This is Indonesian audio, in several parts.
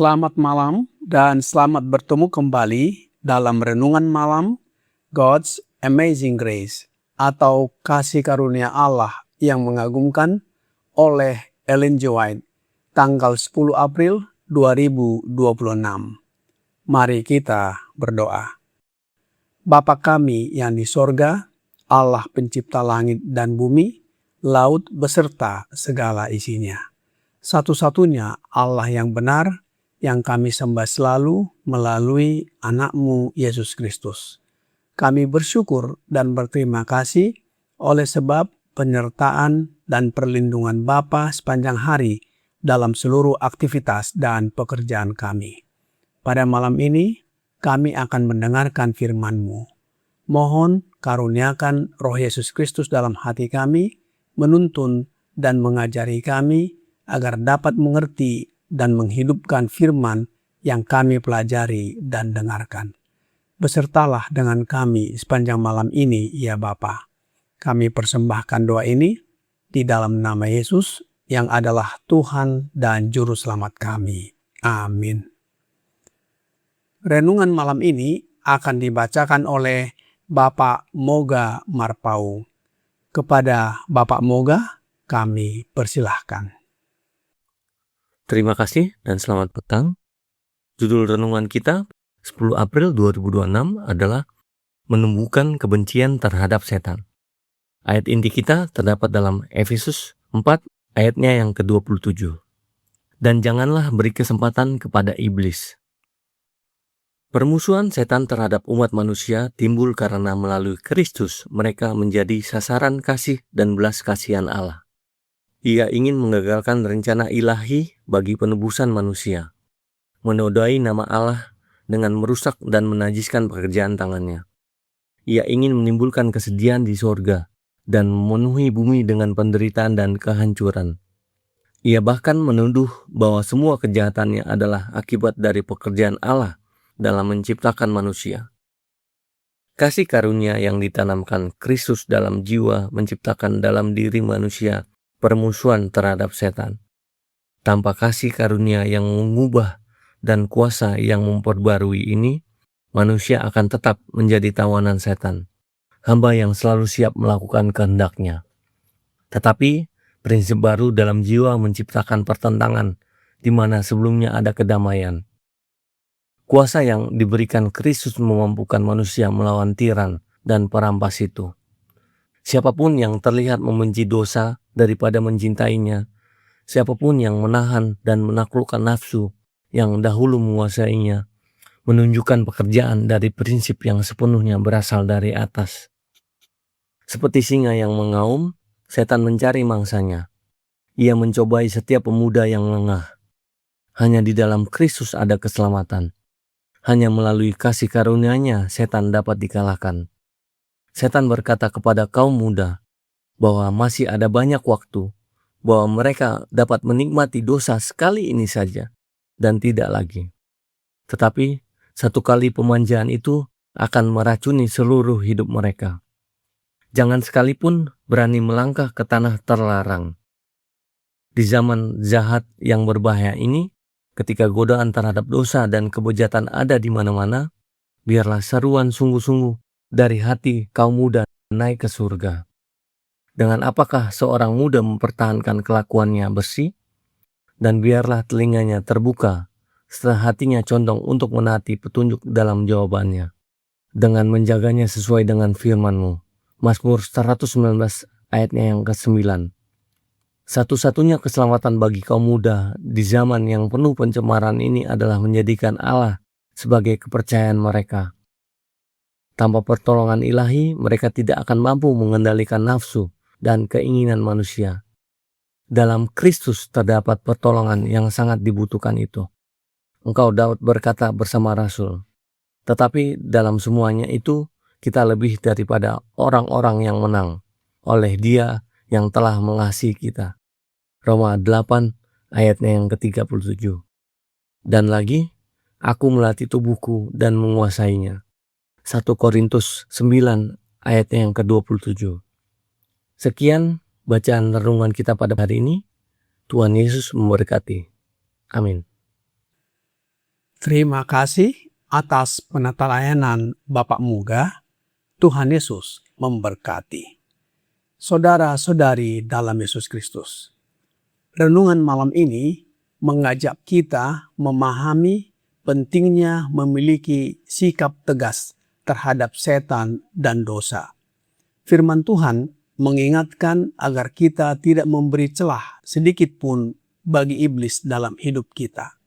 Selamat malam dan selamat bertemu kembali dalam Renungan Malam God's Amazing Grace atau Kasih Karunia Allah yang mengagumkan oleh Ellen G. White, tanggal 10 April 2026. Mari kita berdoa. Bapa kami yang di sorga, Allah pencipta langit dan bumi, laut beserta segala isinya. Satu-satunya Allah yang benar, yang kami sembah selalu melalui anak-Mu Yesus Kristus. Kami bersyukur dan berterima kasih oleh sebab penyertaan dan perlindungan Bapa sepanjang hari dalam seluruh aktivitas dan pekerjaan kami. Pada malam ini, kami akan mendengarkan firman-Mu. Mohon karuniakan Roh Yesus Kristus dalam hati kami, menuntun dan mengajari kami agar dapat mengerti dan menghidupkan firman yang kami pelajari dan dengarkan. Besertalah dengan kami sepanjang malam ini, ya Bapa. Kami persembahkan doa ini di dalam nama Yesus yang adalah Tuhan dan Juru Selamat kami. Amin. Renungan malam ini akan dibacakan oleh Bapak Moga Marpau. Kepada Bapak Moga, kami persilahkan. Terima kasih dan selamat petang. Judul renungan kita 10 April 2026 adalah Menumbuhkan Kebencian Terhadap Setan. Ayat inti kita terdapat dalam Efesus 4 ayatnya yang ke-27. Dan janganlah beri kesempatan kepada iblis. Permusuhan setan terhadap umat manusia timbul karena melalui Kristus mereka menjadi sasaran kasih dan belas kasihan Allah. Ia ingin menggagalkan rencana ilahi bagi penebusan manusia, menodai nama Allah dengan merusak dan menajiskan pekerjaan tangannya. Ia ingin menimbulkan kesedihan di sorga dan memenuhi bumi dengan penderitaan dan kehancuran. Ia bahkan menuduh bahwa semua kejahatannya adalah akibat dari pekerjaan Allah dalam menciptakan manusia. Kasih karunia yang ditanamkan Kristus dalam jiwa menciptakan dalam diri manusia permusuhan terhadap setan. Tanpa kasih karunia yang mengubah dan kuasa yang memperbarui ini, manusia akan tetap menjadi tawanan setan, hamba yang selalu siap melakukan kehendaknya. Tetapi, prinsip baru dalam jiwa menciptakan pertentangan di mana sebelumnya ada kedamaian. Kuasa yang diberikan Kristus memampukan manusia melawan tiran dan perampas itu. Siapapun yang terlihat membenci dosa daripada mencintainya, siapapun yang menahan dan menaklukkan nafsu yang dahulu menguasainya, menunjukkan pekerjaan dari prinsip yang sepenuhnya berasal dari atas. Seperti singa yang mengaum, setan mencari mangsanya. Ia mencobai setiap pemuda yang lengah. Hanya di dalam Kristus ada keselamatan. Hanya melalui kasih karunia-Nya setan dapat dikalahkan. Setan berkata kepada kaum muda bahwa masih ada banyak waktu, bahwa mereka dapat menikmati dosa sekali ini saja dan tidak lagi. Tetapi satu kali pemanjaan itu akan meracuni seluruh hidup mereka. Jangan sekalipun berani melangkah ke tanah terlarang. Di zaman jahat yang berbahaya ini, ketika godaan terhadap dosa dan kebejatan ada di mana-mana, biarlah seruan sungguh-sungguh dari hati kaum muda naik ke surga. Dengan apakah seorang muda mempertahankan kelakuannya bersih? Dan biarlah telinganya terbuka setelah hatinya condong untuk menaati petunjuk dalam jawabannya. Dengan menjaganya sesuai dengan firman-Mu. Mazmur 119 ayatnya yang ke-9. Satu-satunya keselamatan bagi kaum muda di zaman yang penuh pencemaran ini adalah menjadikan Allah sebagai kepercayaan mereka. Tanpa pertolongan ilahi, mereka tidak akan mampu mengendalikan nafsu dan keinginan manusia. Dalam Kristus terdapat pertolongan yang sangat dibutuhkan itu. Engkau Daud berkata bersama Rasul, tetapi dalam semuanya itu, kita lebih daripada orang-orang yang menang oleh Dia yang telah mengasihi kita. Roma 8 ayatnya yang ke-37. Dan lagi, aku melatih tubuhku dan menguasainya. 1 Korintus 9 ayatnya yang ke-27. Sekian bacaan renungan kita pada hari ini. Tuhan Yesus memberkati. Amin. Terima kasih atas penelayanan Bapak Muga. Tuhan Yesus memberkati. Saudara-saudari dalam Yesus Kristus, renungan malam ini mengajak kita memahami pentingnya memiliki sikap tegas terhadap setan dan dosa. Firman Tuhan mengingatkan agar kita tidak memberi celah sedikit pun bagi iblis dalam hidup kita.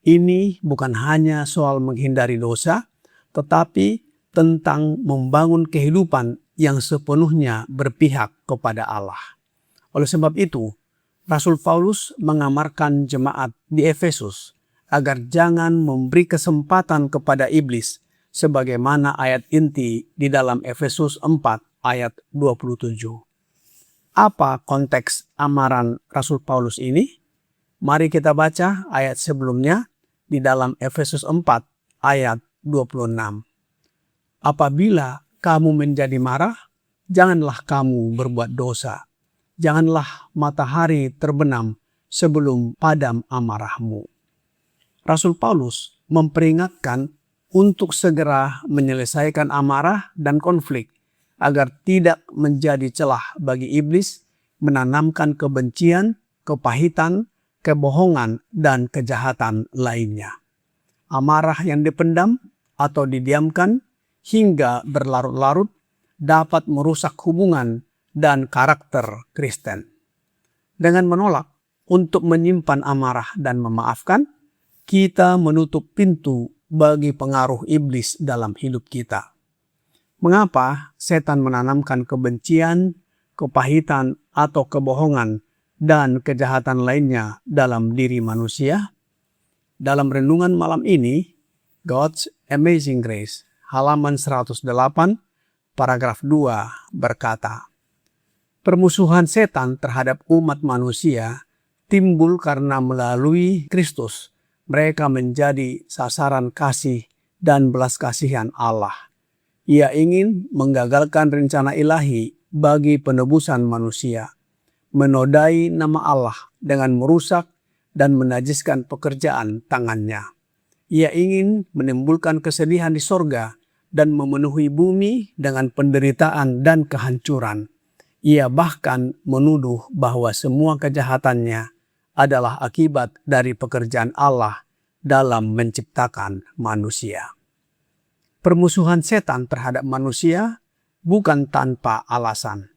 Ini bukan hanya soal menghindari dosa, tetapi tentang membangun kehidupan yang sepenuhnya berpihak kepada Allah. Oleh sebab itu, Rasul Paulus mengamarkan jemaat di Efesus agar jangan memberi kesempatan kepada iblis, sebagaimana ayat inti di dalam Efesus 4 ayat 27. Apa konteks amaran Rasul Paulus ini? Mari kita baca ayat sebelumnya di dalam Efesus 4 ayat 26. Apabila kamu menjadi marah, janganlah kamu berbuat dosa. Janganlah matahari terbenam sebelum padam amarahmu. Rasul Paulus memperingatkan untuk segera menyelesaikan amarah dan konflik agar tidak menjadi celah bagi iblis menanamkan kebencian, kepahitan, kebohongan, dan kejahatan lainnya. Amarah yang dipendam atau didiamkan hingga berlarut-larut dapat merusak hubungan dan karakter Kristen. Dengan menolak untuk menyimpan amarah dan memaafkan, kita menutup pintu bagi pengaruh iblis dalam hidup kita. Mengapa setan menanamkan kebencian, kepahitan, atau kebohongan dan kejahatan lainnya dalam diri manusia? Dalam renungan malam ini, God's Amazing Grace, halaman 108, paragraf 2 berkata, permusuhan setan terhadap umat manusia timbul karena melalui Kristus mereka menjadi sasaran kasih dan belas kasihan Allah. Ia ingin menggagalkan rencana ilahi bagi penebusan manusia, menodai nama Allah dengan merusak dan menajiskan pekerjaan tangannya. Ia ingin menimbulkan kesedihan di sorga dan memenuhi bumi dengan penderitaan dan kehancuran. Ia bahkan menuduh bahwa semua kejahatannya adalah akibat dari pekerjaan Allah dalam menciptakan manusia. Permusuhan setan terhadap manusia bukan tanpa alasan.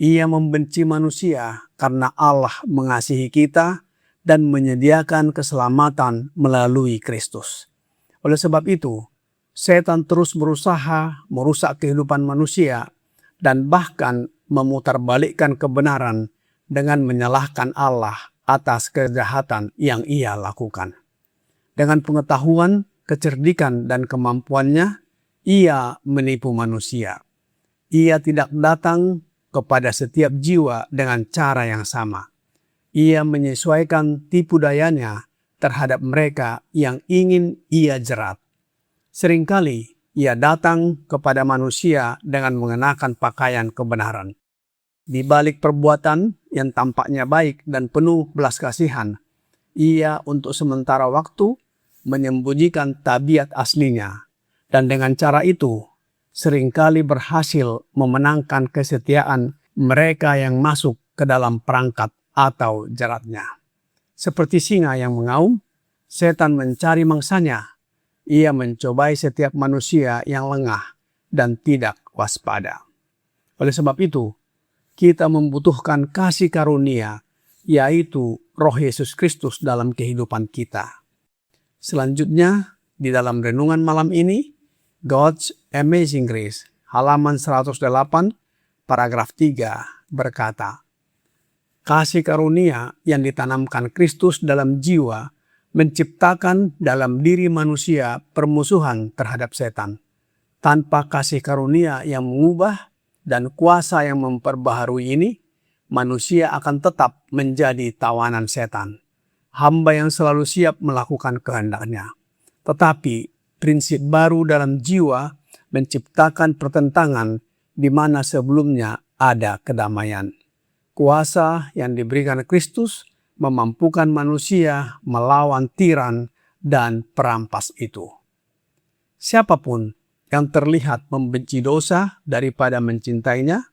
Ia membenci manusia karena Allah mengasihi kita dan menyediakan keselamatan melalui Kristus. Oleh sebab itu, setan terus berusaha merusak kehidupan manusia dan bahkan memutarbalikkan kebenaran dengan menyalahkan Allah atas kejahatan yang ia lakukan. Dengan pengetahuan, kecerdikan, dan kemampuannya, ia menipu manusia. Ia tidak datang kepada setiap jiwa dengan cara yang sama. Ia menyesuaikan tipu dayanya terhadap mereka yang ingin ia jerat. Seringkali ia datang kepada manusia dengan mengenakan pakaian kebenaran. Di balik perbuatan yang tampaknya baik dan penuh belas kasihan, ia untuk sementara waktu menyembunyikan tabiat aslinya, dan dengan cara itu seringkali berhasil memenangkan kesetiaan mereka yang masuk ke dalam perangkat atau jeratnya. Seperti singa yang mengaum, setan mencari mangsanya. Ia mencobai setiap manusia yang lengah dan tidak waspada. Oleh sebab itu, kita membutuhkan kasih karunia, yaitu Roh Yesus Kristus dalam kehidupan kita. Selanjutnya, di dalam renungan malam ini, God's Amazing Grace, halaman 108, paragraf 3, berkata, kasih karunia yang ditanamkan Kristus dalam jiwa menciptakan dalam diri manusia permusuhan terhadap setan. Tanpa kasih karunia yang mengubah dan kuasa yang memperbaharui ini, manusia akan tetap menjadi tawanan setan, hamba yang selalu siap melakukan kehendaknya. Tetapi prinsip baru dalam jiwa menciptakan pertentangan di mana sebelumnya ada kedamaian. Kuasa yang diberikan Kristus memampukan manusia melawan tiran dan perampas itu. Siapapun yang terlihat membenci dosa daripada mencintainya,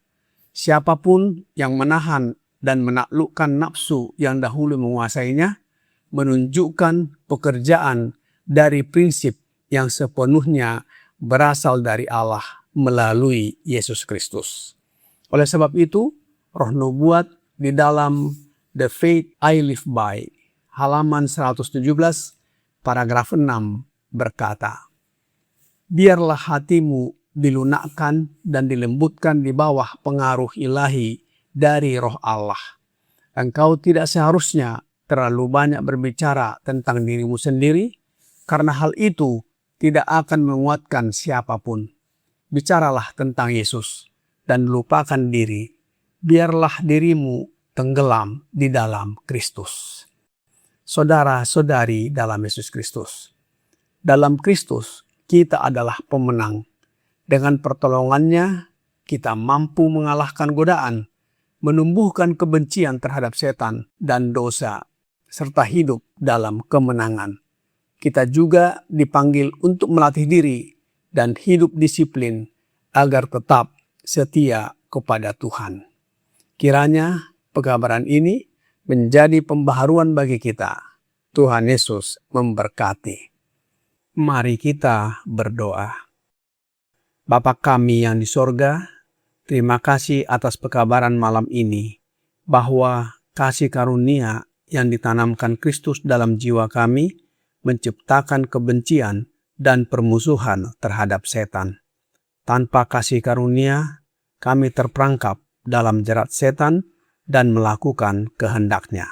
siapapun yang menahan dan menaklukkan nafsu yang dahulu menguasainya, menunjukkan pekerjaan dari prinsip yang sepenuhnya berasal dari Allah melalui Yesus Kristus. Oleh sebab itu, roh nubuat di dalam The Faith I Live By, halaman 117, paragraf 6 berkata, biarlah hatimu dilunakkan dan dilembutkan di bawah pengaruh ilahi dari roh Allah. Engkau tidak seharusnya terlalu banyak berbicara tentang dirimu sendiri, karena hal itu tidak akan menguatkan siapapun. Bicaralah tentang Yesus dan lupakan diri. Biarlah dirimu tenggelam di dalam Kristus. Saudara-saudari dalam Yesus Kristus. Dalam Kristus, kita adalah pemenang. Dengan pertolongannya, kita mampu mengalahkan godaan, menumbuhkan kebencian terhadap setan dan dosa, serta hidup dalam kemenangan. Kita juga dipanggil untuk melatih diri dan hidup disiplin agar tetap setia kepada Tuhan. Kiranya pekabaran ini menjadi pembaharuan bagi kita. Tuhan Yesus memberkati. Mari kita berdoa. Bapa kami yang di sorga, terima kasih atas pekabaran malam ini, bahwa kasih karunia yang ditanamkan Kristus dalam jiwa kami menciptakan kebencian dan permusuhan terhadap setan. Tanpa kasih karunia, kami terperangkap dalam jerat setan dan melakukan kehendaknya.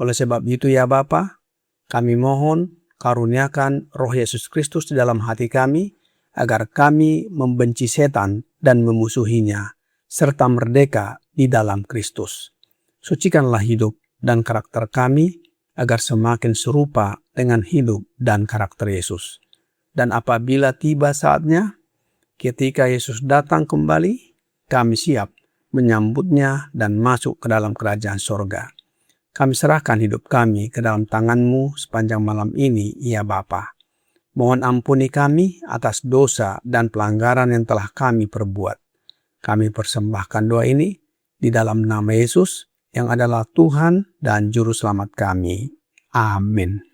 Oleh sebab itu ya Bapa, kami mohon karuniakan roh Yesus Kristus di dalam hati kami, agar kami membenci setan dan memusuhinya, serta merdeka di dalam Kristus. Sucikanlah hidup dan karakter kami, agar semakin serupa dengan hidup dan karakter Yesus. Dan apabila tiba saatnya, ketika Yesus datang kembali, kami siap menyambutnya dan masuk ke dalam kerajaan sorga. Kami serahkan hidup kami ke dalam tangan-Mu sepanjang malam ini, ya Bapa. Mohon ampuni kami atas dosa dan pelanggaran yang telah kami perbuat. Kami persembahkan doa ini di dalam nama Yesus yang adalah Tuhan dan Juru Selamat kami. Amin.